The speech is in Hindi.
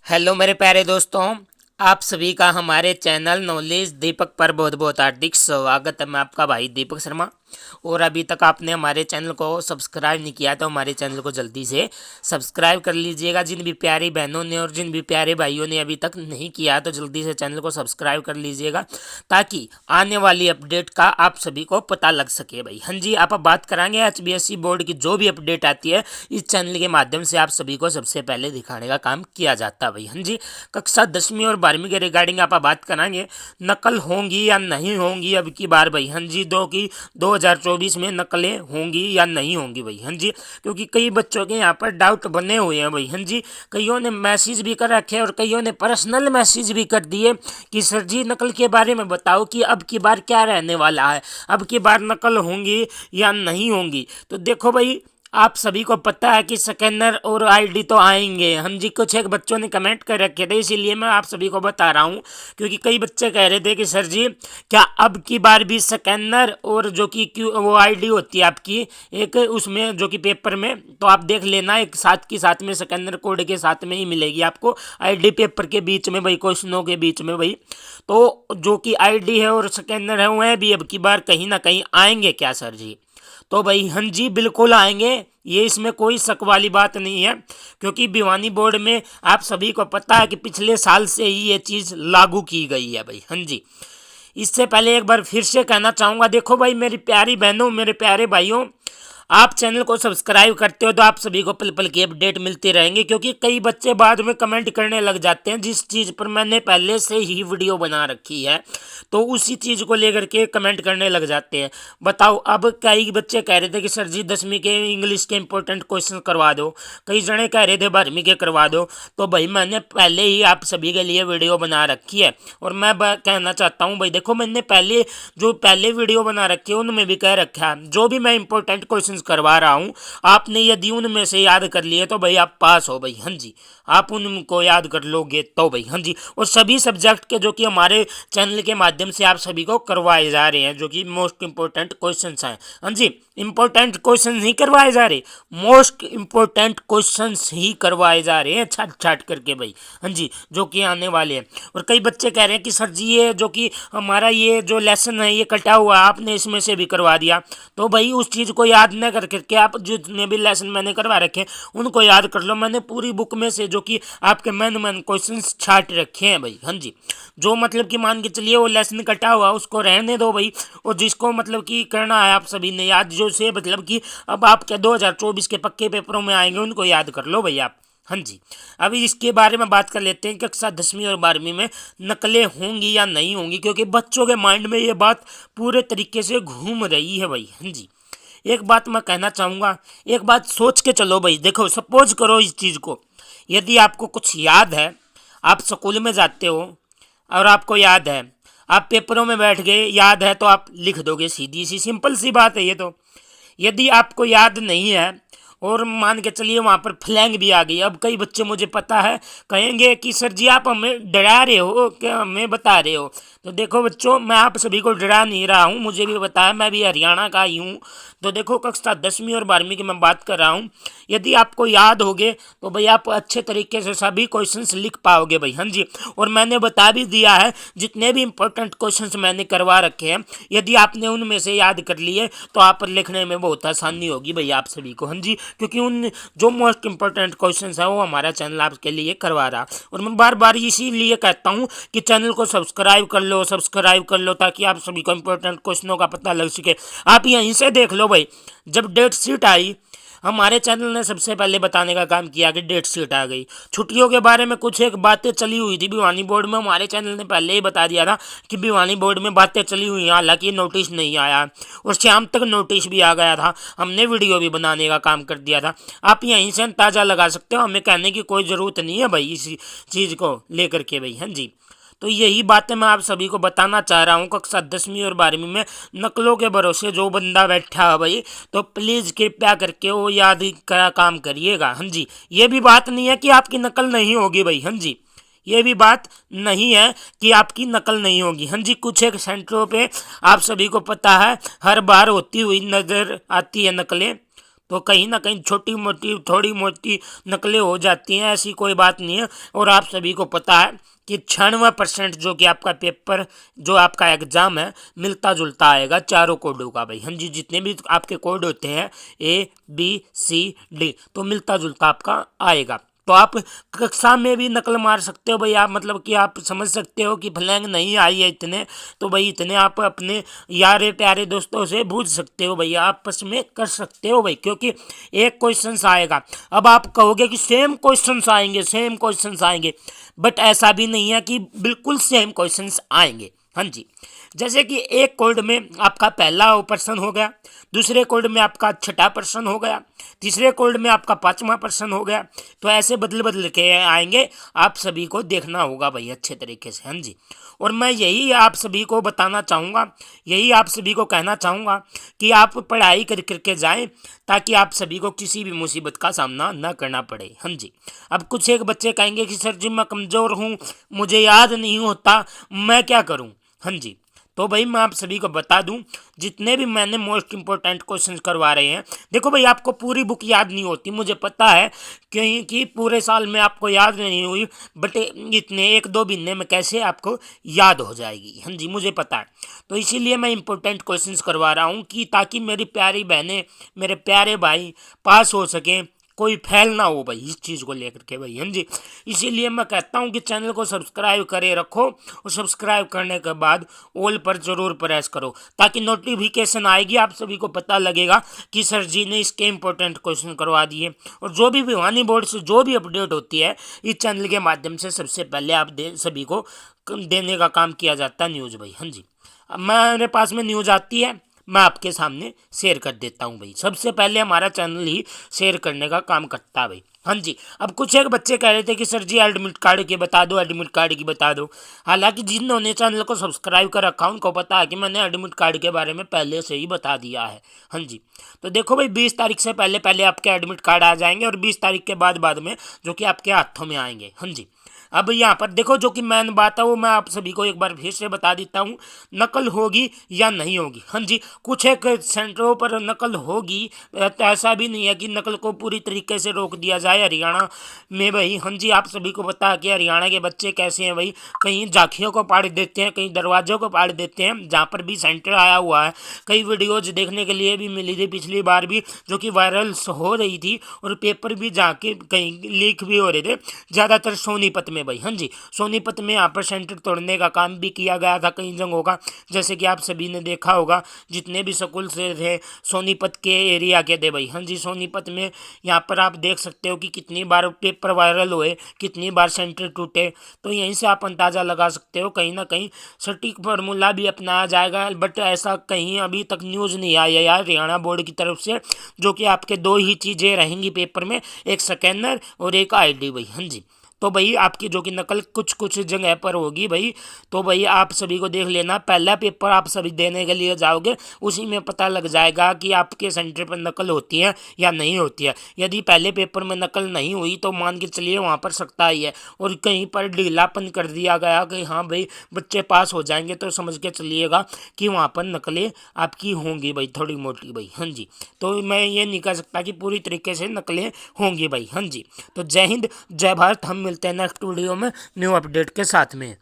हेलो मेरे प्यारे दोस्तों, आप सभी का हमारे चैनल नॉलेज दीपक पर बहुत बहुत हार्दिक स्वागत है। मैं आपका भाई दीपक शर्मा। और अभी तक आपने हमारे चैनल को सब्सक्राइब नहीं किया तो हमारे चैनल को जल्दी से सब्सक्राइब कर लीजिएगा। जिन भी प्यारी बहनों ने और जिन भी प्यारे भाइयों ने अभी तक नहीं किया तो जल्दी से चैनल को सब्सक्राइब कर लीजिएगा, ताकि आने वाली अपडेट का आप सभी को पता लग सके भाई। हाँ जी, आप अब बात करेंगे HBSC बोर्ड की जो भी अपडेट आती है इस चैनल के माध्यम से आप सभी को सबसे पहले दिखाने का काम किया जाता है भाई। हाँ जी, कक्षा 10वीं और 12वीं के रिगार्डिंग आप बात करेंगे, नकल होंगी या नहीं होंगी अब की बार भाई। हाँ जी, 2024 में नकलें होंगी या नहीं होंगी भाई। हाँ जी, क्योंकि कई बच्चों के यहाँ पर डाउट बने हुए हैं भाई। हाँ जी, कईयों ने मैसेज भी कर रखे और कईयों ने पर्सनल मैसेज भी कर दिए कि सर जी नकल के बारे में बताओ कि अब की बार क्या रहने वाला है, अब की बार नकल होंगी या नहीं होंगी। तो देखो भाई, आप सभी को पता है कि स्कैनर और आईडी तो आएंगे। हम जी, कुछ एक बच्चों ने कमेंट कर रखे थे, इसीलिए मैं आप सभी को बता रहा हूँ। क्योंकि कई बच्चे कह रहे थे कि सर जी क्या अब की बार भी स्कैनर और जो कि वो आईडी होती है आपकी एक उसमें जो कि पेपर में, तो आप देख लेना एक साथ के साथ में स्कैनर कोड के साथ में ही मिलेगी आपको आईडी पेपर के बीच में भाई, क्वेश्चनों के बीच में भाई। तो जो कि आईडी है और स्कैनर है वह भी अब की बार कहीं ना कहीं आएंगे क्या सर जी? तो भाई हाँ जी, बिल्कुल आएंगे, ये इसमें कोई शक वाली बात नहीं है। क्योंकि भिवानी बोर्ड में आप सभी को पता है कि पिछले साल से ही ये चीज़ लागू की गई है भाई। हाँ जी, इससे पहले एक बार फिर से कहना चाहूँगा, देखो भाई मेरी प्यारी बहनों, मेरे प्यारे भाइयों, आप चैनल को सब्सक्राइब करते हो तो आप सभी को पल पल की अपडेट मिलती रहेंगी। क्योंकि कई बच्चे बाद में कमेंट करने लग जाते हैं जिस चीज़ पर मैंने पहले से ही वीडियो बना रखी है, तो उसी चीज़ को लेकर के कमेंट करने लग जाते हैं। बताओ, अब कई बच्चे कह रहे थे कि सर जी 10वीं के इंग्लिश के इंपॉर्टेंट क्वेश्चन करवा दो, कई जने कह रहे थे 12वीं के करवा दो। तो भाई मैंने पहले ही आप सभी के लिए वीडियो बना रखी है। और मैं कहना चाहता हूँ भाई, देखो मैंने पहले वीडियो बना रखी है उनमें भी कह रखा है जो भी मैं इंपॉर्टेंट क्वेश्चन करवा रहा हूँ, आपने यदि उनमें से याद कर लिए तो भाई आप पास हो भाई। हाँ जी, आप उनको याद कर लोगे तो भाई। हाँ जी, और सभी सब्जेक्ट के जो कि हमारे चैनल के माध्यम से आप सभी को करवाए जा रहे हैं, जो कि मोस्ट इंपॉर्टेंट क्वेश्चंस हैं। हाँ जी, इंपॉर्टेंट क्वेश्चन नहीं करवाए जा रहे, मोस्ट इंपॉर्टेंट क्वेश्चंस ही करवाए जा रहे हैं छाट छाट करके भाई। हाँ जी, जो कि आने वाले हैं। और कई बच्चे कह रहे हैं कि सर जी ये जो कि हमारा ये जो लेसन है ये कटा हुआ है, आपने इसमें से भी करवा दिया। तो भाई उस चीज़ को याद न करके आप जितने भी लेसन मैंने करवा रखे उनको याद कर लो। मैंने पूरी बुक में से जो कि आपके मैन क्वेश्चन छाट रखे हैं भाई। हाँ जी, जो मतलब कि मान के चलिए वो लेसन कटा हुआ उसको रहने दो भाई, और जिसको मतलब कि करना है आप सभी ने याद, जो से मतलब कि अब आपके 2024 के पक्के पेपरों में आएंगे उनको याद कर लो भाई आप। हाँ जी, अभी इसके बारे में बात कर लेते हैं कि कक्षा 10वीं और 12वीं में नकलें होंगी या नहीं होंगी, क्योंकि बच्चों के माइंड में ये बात पूरे तरीके से घूम रही है भाई। हाँ जी, एक बात मैं कहना चाहूँगा, एक बात सोच के चलो भाई। देखो सपोज करो इस चीज़ को, यदि आपको कुछ याद है, आप स्कूल में जाते हो और आपको याद है, आप पेपरों में बैठ गए, याद है तो आप लिख दोगे, सीधी सी सिंपल सी बात है ये तो। यदि आपको याद नहीं है और मान के चलिए वहाँ पर फ्लैंग भी आ गई, अब कई बच्चे मुझे पता है कहेंगे कि सर जी आप हमें डरा रहे हो क्या, हमें बता रहे हो। तो देखो बच्चों, मैं आप सभी को डरा नहीं रहा हूँ, मुझे भी पता है, मैं भी हरियाणा का ही हूँ। तो देखो कक्षा 10वीं और 12वीं की मैं बात कर रहा हूँ, यदि आपको याद होगे तो भाई आप अच्छे तरीके से सभी क्वेश्चंस लिख पाओगे भाई। हाँ जी, और मैंने बता भी दिया है जितने भी इंपॉर्टेंट क्वेश्चंस मैंने करवा रखे हैं, यदि आपने उनमें से याद कर लिए तो आप पर लिखने में बहुत आसानी होगी भाई आप सभी को। हाँ जी, क्योंकि उन जो मोस्ट इंपॉर्टेंट क्वेश्चंस है वो हमारा चैनल आपके लिए करवा रहा। और मैं बार बार इसीलिए कहता हूँ कि चैनल को सब्सक्राइब कर लो ताकि आप सभी को इंपॉर्टेंट क्वेश्चनों का पता लग सके। आप यहीं से देख लो भाई, जब डेट शीट आई हमारे चैनल ने सबसे पहले बताने का काम किया कि डेट शीट आ गई। छुट्टियों के बारे में कुछ एक बातें चली हुई थी भिवानी बोर्ड में, हमारे चैनल ने पहले ही बता दिया था कि भिवानी बोर्ड में बातें चली हुई हैं, हालांकि नोटिस नहीं आया और शाम तक नोटिस भी आ गया था, हमने वीडियो भी बनाने का काम कर दिया था। आप यहीं से अंदाजा लगा सकते हो, हमें कहने की कोई ज़रूरत नहीं है भाई इसी चीज़ को लेकर के भाई। हाँ जी, तो यही बातें मैं आप सभी को बताना चाह रहा हूँ। कक्षा 10वीं और 12वीं में नकलों के भरोसे जो बंदा बैठा है भाई, तो प्लीज़ कृपया करके वो याद का काम करिएगा। हाँ जी, ये भी बात नहीं है कि आपकी नकल नहीं होगी भाई। हाँ जी, ये भी बात नहीं है कि आपकी नकल नहीं होगी। हाँ जी, कुछ एक सेंटरों पे आप सभी को पता है हर बार होती हुई नज़र आती है नकलें। तो कहीं ना कहीं छोटी मोटी थोड़ी मोटी नकलें हो जाती हैं, ऐसी कोई बात नहीं है। और आप सभी को पता है कि 96% जो कि आपका पेपर जो आपका एग्जाम है मिलता जुलता आएगा चारों कोडों का भाई। हाँ जी, जितने भी आपके कोड होते हैं ABCD, तो मिलता जुलता आपका आएगा। तो आप कक्षा में भी नकल मार सकते हो भाई। आप मतलब कि आप समझ सकते हो कि फ्लैंग नहीं आई है इतने, तो भाई इतने आप अपने यारे प्यारे दोस्तों से पूछ सकते हो भाई, आपस में कर सकते हो भाई, क्योंकि एक क्वेश्चन आएगा। अब आप कहोगे कि सेम क्वेश्चंस आएंगे, सेम क्वेश्चंस आएंगे, बट ऐसा भी नहीं है कि बिल्कुल सेम क्वेश्चंस आएंगे। हाँ जी, जैसे कि एक कोड में आपका पहला प्रश्न हो गया, दूसरे कोड में आपका छठा प्रश्न हो गया, तीसरे कोड में आपका पांचवा प्रश्न हो गया, तो ऐसे बदल बदल के आएंगे। आप सभी को देखना होगा भाई अच्छे तरीके से। हाँ जी, और मैं यही आप सभी को बताना चाहूँगा, यही आप सभी को कहना चाहूँगा कि आप पढ़ाई कर करके जाएं, ताकि आप सभी को किसी भी मुसीबत का सामना न करना पड़े। हाँ जी, अब कुछ एक बच्चे कहेंगे कि सर जी मैं कमज़ोर हूँ, मुझे याद नहीं होता, मैं क्या करूँ। हाँ जी, तो भाई मैं आप सभी को बता दूं, जितने भी मैंने मोस्ट इंपॉर्टेंट क्वेश्चंस करवा रहे हैं, देखो भाई आपको पूरी बुक याद नहीं होती, मुझे पता है कि पूरे साल में आपको याद नहीं हुई, बट इतने 1-2 महीने में कैसे आपको याद हो जाएगी। हाँ जी, मुझे पता है। तो इसीलिए मैं इंपॉर्टेंट क्वेश्चंस करवा रहा हूँ कि ताकि मेरी प्यारी बहनें, मेरे प्यारे भाई पास हो सकें, कोई फेल ना हो भाई इस चीज़ को लेकर के भाई। हाँ जी, इसीलिए मैं कहता हूँ कि चैनल को सब्सक्राइब करे रखो, और सब्सक्राइब करने के बाद ऑल पर ज़रूर प्रेस करो, ताकि नोटिफिकेशन आएगी, आप सभी को पता लगेगा कि सर जी ने इसके इंपॉर्टेंट क्वेश्चन करवा दिए। और जो भी भिवानी बोर्ड से जो भी अपडेट होती है इस चैनल के माध्यम से सबसे पहले आप सभी को देने का काम किया जाता है न्यूज़ भाई। हाँ जी, अब मेरे पास में न्यूज़ आती है, मैं आपके सामने शेयर कर देता हूं भाई। सबसे पहले हमारा चैनल ही शेयर करने का काम करता है भाई। हाँ जी, अब कुछ एक बच्चे कह रहे थे कि सर जी एडमिट कार्ड की बता दो, एडमिट कार्ड की बता दो। हालांकि जिन्होंने चैनल को सब्सक्राइब कर रखा उनको पता है कि मैंने एडमिट कार्ड के बारे में पहले से ही बता दिया है। हाँ जी, तो देखो भाई 20 तारीख से पहले पहले आपके एडमिट कार्ड आ जाएंगे, और 20 तारीख के बाद में जो कि आपके हाथों में आएंगे। हाँ जी, अब यहाँ पर देखो जो कि मेन बात है वो मैं आप सभी को एक बार फिर से बता देता हूँ, नकल होगी या नहीं होगी। हाँ जी, कुछ एक सेंटरों पर नकल होगी, तो ऐसा भी नहीं है कि नकल को पूरी तरीके से रोक दिया जाए हरियाणा में भाई। हाँ जी, आप सभी को पता है कि हरियाणा के बच्चे कैसे हैं भाई, कहीं झांकियों को पाड़ देते हैं, कहीं दरवाजों को पाड़ देते हैं, जहाँ पर भी सेंटर आया हुआ है। कई वीडियोज देखने के लिए भी मिली थी पिछली बार भी, जो कि वायरल हो रही थी, और पेपर भी जाके कहीं लीक भी हो रहे थे, ज़्यादातर सोनीपत में भाई। हाँ जी, सोनीपत में यहाँ पर सेंटर तोड़ने का काम भी किया गया था कई जगहों का, जैसे कि आप सभी ने देखा होगा, जितने भी स्कूल से थे सोनीपत के एरिया के थे भाई। हाँ जी, सोनीपत में यहाँ पर आप देख सकते हो कि कितनी बार पेपर वायरल हुए, कितनी बार सेंटर टूटे, तो यहीं से आप अंदाज़ा लगा सकते हो कहीं ना कहीं सटीक फार्मूला भी अपनाया जाएगा। बट ऐसा कहीं अभी तक न्यूज़ नहीं आई है यार हरियाणा बोर्ड की तरफ से, जो कि आपके दो ही चीज़ें रहेंगी पेपर में, एक स्कैनर और एक ID भाई। हाँ जी, तो भाई आपकी जो कि नकल कुछ कुछ जगह पर होगी भाई, तो भाई आप सभी को देख लेना, पहला पेपर आप सभी देने के लिए जाओगे उसी में पता लग जाएगा कि आपके सेंटर पर नकल होती है या नहीं होती है। यदि पहले पेपर में नकल नहीं हुई तो मान के चलिए वहाँ पर सकता ही है, और कहीं पर ढीलापन कर दिया गया कि हाँ भाई बच्चे पास हो जाएंगे, तो समझ के चलिएगा कि वहाँ पर नकलें आपकी होंगी भाई, थोड़ी मोटी भाई। हाँ जी, तो मैं ये नहीं कह सकता कि पूरी तरीके से नकलें होंगी भाई। हाँ जी, तो जय हिंद जय भारत, हम मिलते हैं नेक्स्ट वीडियो में न्यू अपडेट के साथ में।